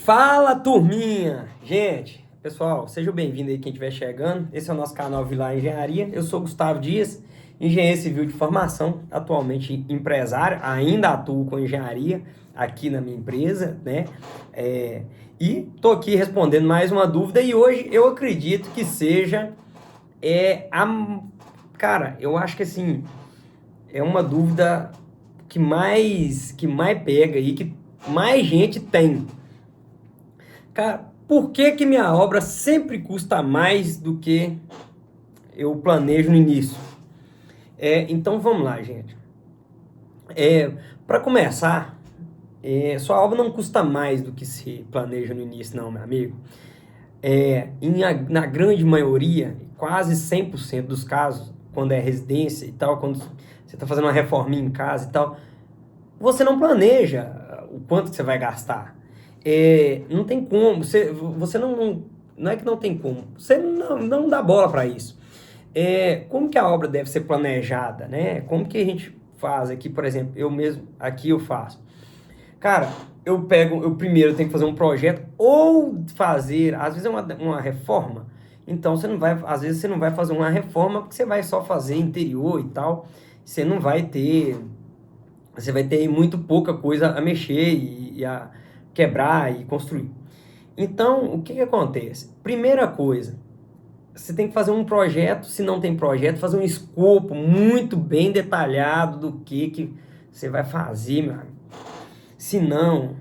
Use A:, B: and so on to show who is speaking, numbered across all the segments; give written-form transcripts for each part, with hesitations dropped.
A: Fala, turminha! Gente, pessoal, sejam bem-vindos aí quem estiver chegando. Esse é o nosso canal Vilar Engenharia. Eu sou Gustavo Dias, engenheiro civil de formação, atualmente empresário, ainda atuo com engenharia aqui na minha empresa, né? E tô aqui respondendo mais uma dúvida e hoje eu acredito que seja Cara, eu acho que assim, é uma dúvida que mais pega aí, que mais gente tem. Cara, por que que minha obra sempre custa mais do que eu planejo no início? Então vamos lá, gente. Para começar, sua obra não custa mais do que se planeja no início, não, meu amigo. Na grande maioria, quase 100% dos casos, quando é residência e tal, quando você está fazendo uma reforminha em casa e tal, você não planeja o quanto que você vai gastar. Não tem como, você não é que não tem como, você não dá bola para isso. Como que a obra deve ser planejada, né? Como que a gente faz aqui, por exemplo, eu mesmo, aqui eu faço. Cara, eu primeiro tenho que fazer um projeto ou fazer, às vezes é uma reforma, então às vezes você não vai fazer uma reforma porque você vai só fazer interior e tal, você não vai ter você vai ter muito pouca coisa a mexer e a quebrar e construir. Então, o que que acontece? Primeira coisa, você tem que fazer um projeto, se não tem projeto, fazer um escopo muito bem detalhado do que você vai fazer, meu amigo. Se não,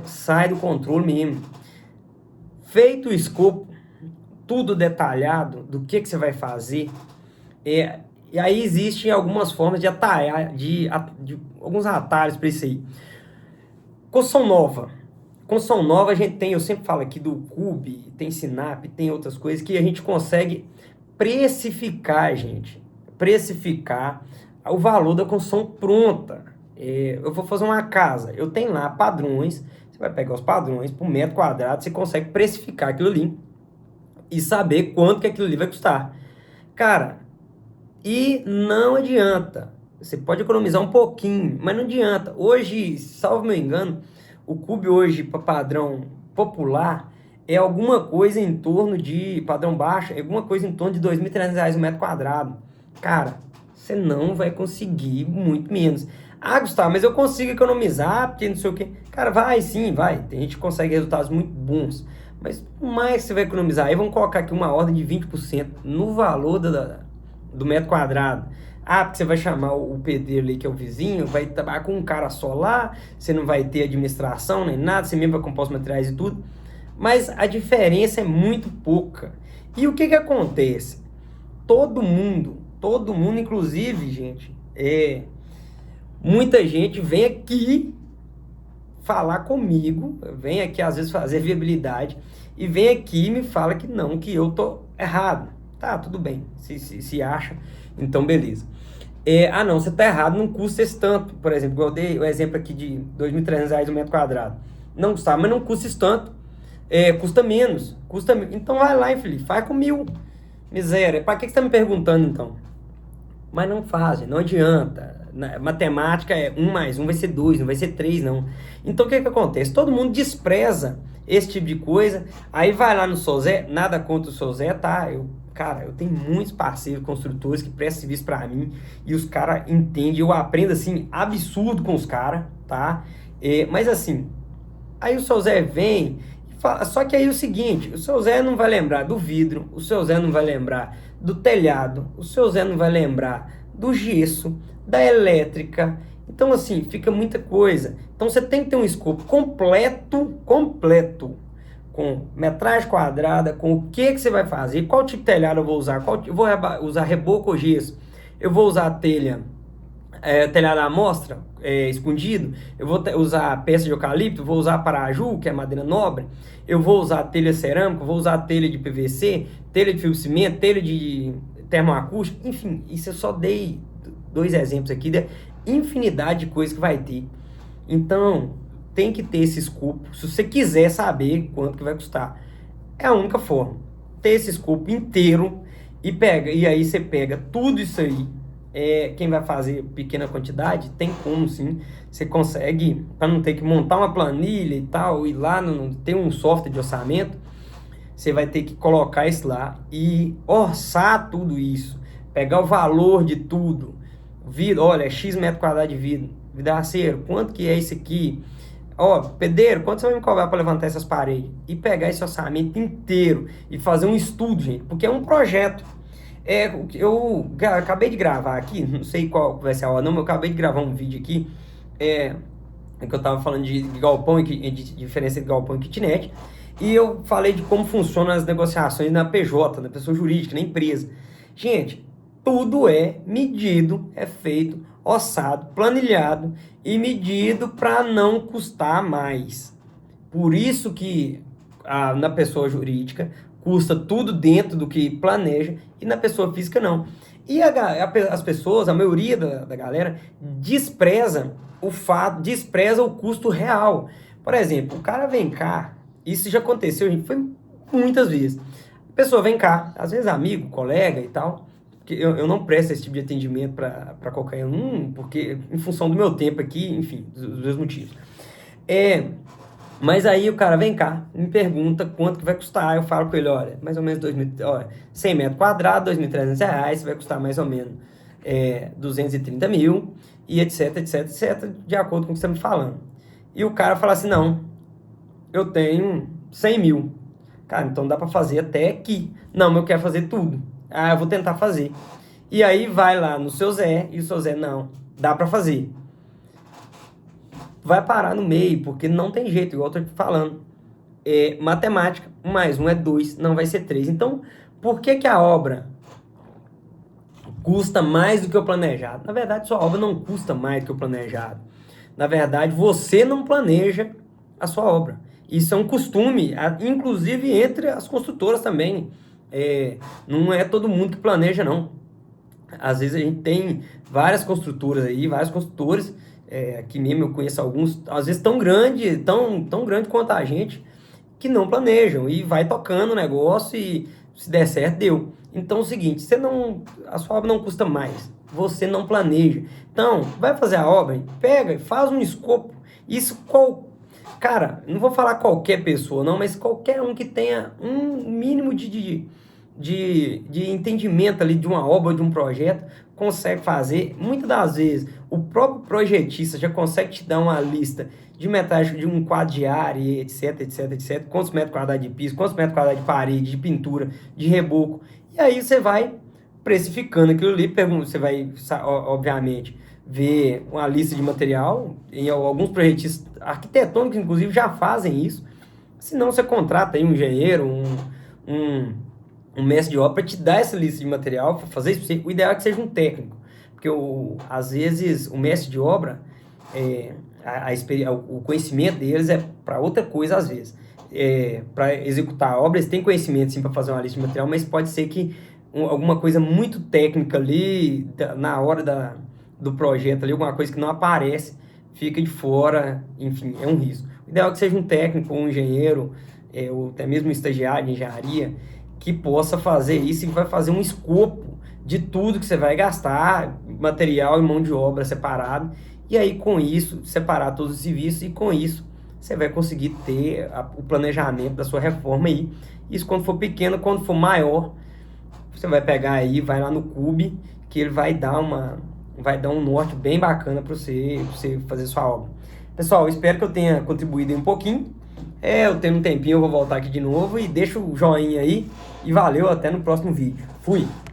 A: sai do controle mesmo. Feito o escopo, tudo detalhado do que você vai fazer, e aí existem algumas formas de atalhar, de alguns atalhos para isso aí. Construção nova. Construção nova a gente tem, eu sempre falo aqui do CUB, tem Sinap, tem outras coisas que a gente consegue precificar, gente. Precificar o valor da construção pronta. Eu vou fazer uma casa, eu tenho lá padrões, você vai pegar os padrões por metro quadrado, você consegue precificar aquilo ali e saber quanto que aquilo ali vai custar. Cara, e não adianta. Você pode economizar um pouquinho, mas não adianta. Hoje, salvo meu engano, o Cube hoje, para padrão popular, é alguma coisa em torno de, padrão baixo, é alguma coisa em torno de R$ 2.300 o metro quadrado. Cara, você não vai conseguir muito menos. Ah, Gustavo, mas eu consigo economizar, porque não sei o quê. Cara, vai sim, vai. Tem gente que consegue resultados muito bons. Mas o mais você vai economizar? Aí vamos colocar aqui uma ordem de 20% no valor do metro quadrado. Ah, porque você vai chamar o pedreiro ali, que é o vizinho, vai trabalhar com um cara só lá, você não vai ter administração nem nada, você mesmo vai comprar os materiais e tudo. Mas a diferença é muito pouca. E o que que acontece? Todo mundo, inclusive, gente, muita gente vem aqui falar comigo, vem aqui às vezes fazer viabilidade, e vem aqui e me fala que não, que eu tô errado. Tá, tudo bem, se acha, então beleza. Não, você tá errado, não custa esse tanto. Por exemplo, eu dei o exemplo aqui de R$ 2.300 o metro quadrado. Não custa, mas não custa esse tanto. Custa menos. Então vai lá, infeliz, faz com 1.000. Miséria. Pra que você tá me perguntando então? Mas não fazem, não adianta. Matemática é 1 mais 1 vai ser 2, não vai ser 3, não. Então o que que acontece? Todo mundo despreza esse tipo de coisa. Aí vai lá no Sozé, nada contra o Sozé, tá? Cara, eu tenho muitos parceiros construtores que prestam serviço pra mim e os caras entendem, eu aprendo assim, absurdo com os caras, tá? Mas assim, aí o seu Zé vem e fala, só que aí é o seguinte, o seu Zé não vai lembrar do vidro, o seu Zé não vai lembrar do telhado, o seu Zé não vai lembrar do gesso, da elétrica. Então assim, fica muita coisa. Então você tem que ter um escopo completo, com metragem quadrada, com o que você vai fazer, qual tipo de telhado eu vou usar, eu vou usar reboco ou gesso, eu vou usar telhado à amostra, escondido, eu vou usar peça de eucalipto, vou usar paraju, que é madeira nobre, eu vou usar telha cerâmica, vou usar telha de PVC, telha de fio de cimento, telha de termoacústico, enfim, isso eu só dei 2 exemplos aqui da infinidade de coisas que vai ter. Então, tem que ter esse escopo, se você quiser saber quanto que vai custar. É a única forma, ter esse escopo inteiro e aí você pega tudo isso aí, quem vai fazer pequena quantidade, tem como sim, você consegue, para não ter que montar uma planilha e tal, ir lá, ter um software de orçamento, você vai ter que colocar isso lá e orçar tudo isso, pegar o valor de tudo, olha, é X metro quadrado de vidro, vidraceiro, quanto que é isso aqui? Ó, pedreiro, quanto você vai me cobrar para levantar essas paredes? E pegar esse orçamento inteiro e fazer um estudo, gente, porque é um projeto. Eu acabei de gravar aqui, não sei qual vai ser a hora, não, mas eu acabei de gravar um vídeo aqui, que eu tava falando de galpão e de diferença entre galpão e kitnet, e eu falei de como funcionam as negociações na PJ, na pessoa jurídica, na empresa. Gente, tudo é medido, é feito, orçado, planilhado e medido para não custar mais. Por isso que na pessoa jurídica custa tudo dentro do que planeja e na pessoa física não. E as pessoas, a maioria da galera, despreza o custo real. Por exemplo, o cara vem cá, isso já aconteceu, gente, foi muitas vezes. A pessoa vem cá, às vezes amigo, colega e tal, porque eu não presto esse tipo de atendimento para qualquer um, porque em função do meu tempo aqui, enfim, dos meus motivos. Mas aí o cara vem cá, me pergunta quanto que vai custar, eu falo com ele, olha, mais ou menos 100 metros quadrados, R$ 2.300, vai custar mais ou menos 230 mil, e etc, etc, etc, de acordo com o que você está me falando. E o cara fala assim, não, eu tenho 100 mil. Cara, então dá para fazer até aqui. Não, mas eu quero fazer tudo. Ah, eu vou tentar fazer. E aí vai lá no seu Zé, e o seu Zé, não, dá para fazer. Vai parar no meio, porque não tem jeito, igual eu tô te falando. Matemática, 1 mais 1 é 2, não vai ser 3. Então, por que a obra custa mais do que o planejado? Na verdade, sua obra não custa mais do que o planejado. Na verdade, você não planeja a sua obra. Isso é um costume, inclusive entre as construtoras também. Não é todo mundo que planeja, não. Às vezes a gente tem várias construtoras aí, vários construtores, aqui mesmo eu conheço alguns, às vezes tão grande quanto a gente, que não planejam e vai tocando o negócio e se der certo, deu. Então é o seguinte, a sua obra não custa mais, você não planeja. Então, vai fazer a obra, pega e faz um escopo. Cara, não vou falar qualquer pessoa não, mas qualquer um que tenha um mínimo de entendimento ali de uma obra, de um projeto, consegue fazer. Muitas das vezes, o próprio projetista já consegue te dar uma lista de metragem de um quadro de área, etc, etc, etc. Quantos metros quadrados de piso, quantos metros quadrados de parede, de pintura, de reboco. E aí você vai precificando aquilo ali, você vai, obviamente, ver uma lista de material. Em alguns projetistas arquitetônicos, inclusive, já fazem isso. Se não, você contrata aí um engenheiro, um mestre de obra para te dar essa lista de material, para fazer isso. O ideal é que seja um técnico, porque às vezes o mestre de obra, o conhecimento deles é para outra coisa, às vezes. Para executar a obra, eles têm conhecimento sim para fazer uma lista de material, mas pode ser que alguma coisa muito técnica ali, na hora do projeto ali, alguma coisa que não aparece, fica de fora, enfim, é um risco. O ideal é que seja um técnico, um engenheiro, ou até mesmo um estagiário de engenharia, que possa fazer isso e vai fazer um escopo de tudo que você vai gastar, material e mão de obra separado, e aí com isso, separar todos os serviços, e com isso você vai conseguir ter o planejamento da sua reforma aí. Isso quando for pequeno, quando for maior, você vai pegar aí, vai lá no Cube, que ele vai dar um norte bem bacana para você fazer sua obra. Pessoal, eu espero que eu tenha contribuído um pouquinho. Eu tenho um tempinho, eu vou voltar aqui de novo e deixa o joinha aí. E valeu, até no próximo vídeo. Fui!